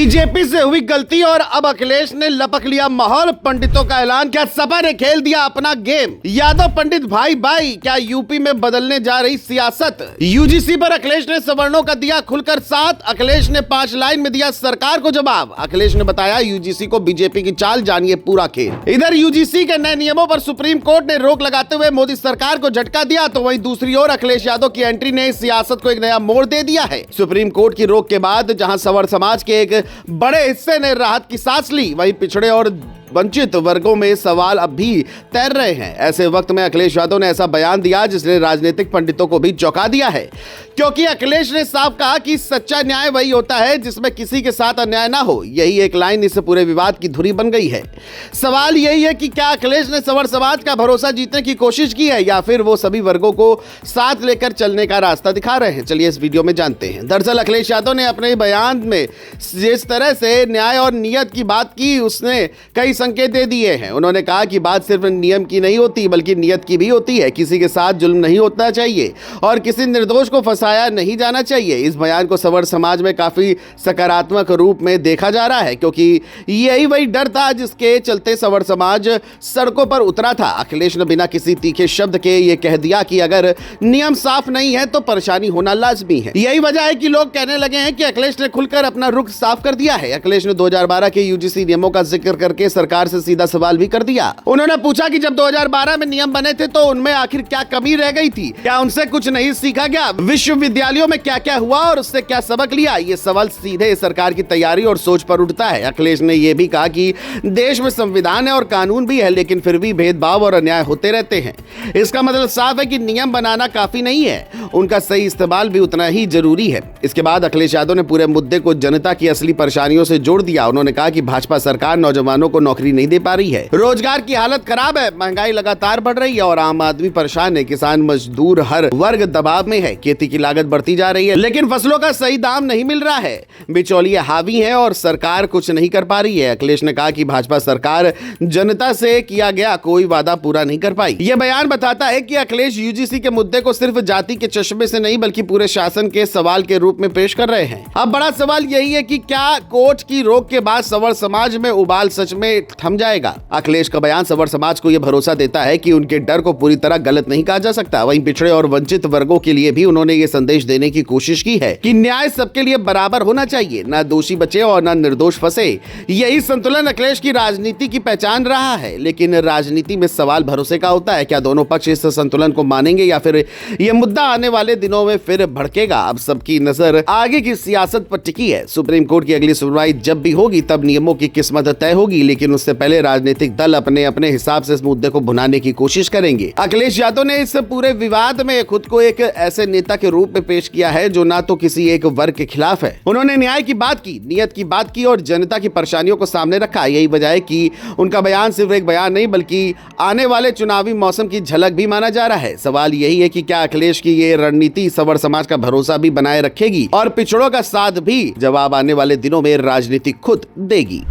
BJP से हुई गलती और अब अखिलेश ने लपक लिया माहौल। पंडितों का ऐलान, क्या सपा ने खेल दिया अपना गेम? यादव पंडित भाई भाई, क्या यूपी में बदलने जा रही सियासत? यूजीसी पर अखिलेश ने सवर्णों का दिया खुलकर साथ। अखिलेश ने 5 लाइन में दिया सरकार को जवाब। अखिलेश ने बताया यूजीसी को बीजेपी की चाल, जानिए पूरा खेल। इधर यूजीसी के नए नियमों पर सुप्रीम कोर्ट ने रोक लगाते हुए मोदी सरकार को झटका दिया, तो वहीं दूसरी ओर अखिलेश यादव की एंट्री ने सियासत को एक नया मोड़ दे दिया है। सुप्रीम कोर्ट की रोक के बाद जहां सवर समाज के एक बड़े हिस्से ने राहत की सांस ली, वहीं पिछड़े और वंचित वर्गों में सवाल अब भी तैर रहे हैं। ऐसे वक्त में अखिलेश यादव ने ऐसा बयान दिया जिसने राजनीतिक पंडितों को भी चौंका दिया है, क्योंकि अखिलेश ने साफ कहा कि सच्चा न्याय वही होता है जिसमें किसी के साथ अन्याय ना हो। यही एक लाइन इस पूरे विवाद की धुरी बन गई है। सवाल यही है कि क्या अखिलेश ने सवर समाज का भरोसा जीतने की कोशिश की है या फिर वो सभी वर्गों को साथ लेकर चलने का रास्ता दिखा रहे हैं? चलिए इस वीडियो में जानते हैं। दरअसल अखिलेश यादव ने अपने बयान में जिस तरह से न्याय और नियत की बात की, उसने कई संकेत दे दिए हैं। उन्होंने कहा कि बात सिर्फ नियम की नहीं होती बल्कि नियत की भी होती है। किसी के साथ जुल्म नहीं होना चाहिए और किसी निर्दोष को फंसाया नहीं जाना चाहिए। इस बयान को सवर समाज में काफी सकारात्मक रूप में देखा जा रहा है, क्योंकि यही वही डर था जिसके चलते सवर समाज सड़कों पर उतरा था। अखिलेश ने बिना किसी तीखे शब्द के ये कह दिया कि अगर नियम साफ नहीं है तो परेशानी होना लाजमी है। यही वजह है कि लोग कहने लगे हैं कि अखिलेश ने खुलकर अपना रुख साफ कर दिया है। अखिलेश ने 2012 के यूजीसी नियमों का जिक्र करके सरकार से सीधा सवाल भी कर दिया। उन्होंने पूछा कि जब 2012 में नियम बने थे तो उनमें आखिर क्या कमी रह गई थी? क्या उनसे कुछ नहीं सीखा गया? विश्वविद्यालयों में क्या क्या हुआ और उससे क्या सबक लिया? ये सवाल सीधे सरकार की तैयारी और सोच पर उठता है। अखिलेश ने यह भी कहा कि देश में संविधान है और कानून भी है, लेकिन फिर भी भेदभाव और अन्याय होते रहते हैं। इसका मतलब साफ है कि नियम बनाना काफी नहीं है, उनका सही इस्तेमाल भी उतना ही जरूरी है। इसके बाद अखिलेश यादव ने पूरे मुद्दे को जनता की असली परेशानियों से जोड़ दिया। उन्होंने कहा कि भाजपा सरकार नौजवानों को नौकरी नहीं दे पा रही है, रोजगार की हालत खराब है, महंगाई लगातार बढ़ रही है और आम आदमी परेशान है। किसान मजदूर हर वर्ग दबाव में है, खेती की लागत बढ़ती जा रही है लेकिन फसलों का सही दाम नहीं मिल रहा है, बिचौलिए हावी हैं और सरकार कुछ नहीं कर पा रही है। अखिलेश ने कहा कि भाजपा सरकार जनता से किया गया कोई वादा पूरा नहीं कर पाई। यह बयान बताता है कि अखिलेश यूजीसी के मुद्दे को सिर्फ जाति के चश्मे से नहीं बल्कि पूरे शासन के सवाल के रूप में पेश कर रहे हैं। अब बड़ा सवाल यही है कि क्या कोर्ट की रोक के बाद सवर समाज में उबाल सच में थम जाएगा? अखिलेश का बयान सवर समाज को यह भरोसा देता है कि उनके डर को पूरी तरह गलत नहीं कहा जा सकता। वहीं पिछड़े और वंचित वर्गों के लिए भी उन्होंने ये संदेश देने की कोशिश की है कि न्याय सबके लिए बराबर होना चाहिए, ना दोषी बचे और ना निर्दोष फंसे। यही संतुलन अखिलेश की राजनीति की पहचान रहा है। लेकिन राजनीति में सवाल भरोसे का होता है। क्या दोनों पक्ष इस संतुलन को मानेंगे या फिर यह मुद्दा आने वाले दिनों में फिर भड़केगा? अब सबकी नजर आगे की सियासत पर टिकी है। सुप्रीम कोर्ट की अगली सुनवाई जब भी होगी तब नियमों की किस्मत तय होगी, लेकिन उससे पहले राजनीतिक दल अपने अपने हिसाब से इस मुद्दे को भुनाने की कोशिश करेंगे। अखिलेश यादव ने इस पूरे विवाद में खुद को एक ऐसे नेता के रूप में पेश किया है जो ना तो किसी एक वर्ग के खिलाफ है। उन्होंने न्याय की बात की, नियत की बात की और जनता की परेशानियों को सामने रखा। यही वजह है कि उनका बयान सिर्फ एक बयान नहीं बल्कि आने वाले चुनावी मौसम की झलक भी माना जा रहा है। सवाल यही है कि क्या अखिलेश की ये रणनीति सवर समाज का भरोसा भी बनाए रखेगी और पिछड़ों का साथ भी? जवाब आने वाले दिनों में राजनीति खुद देगी।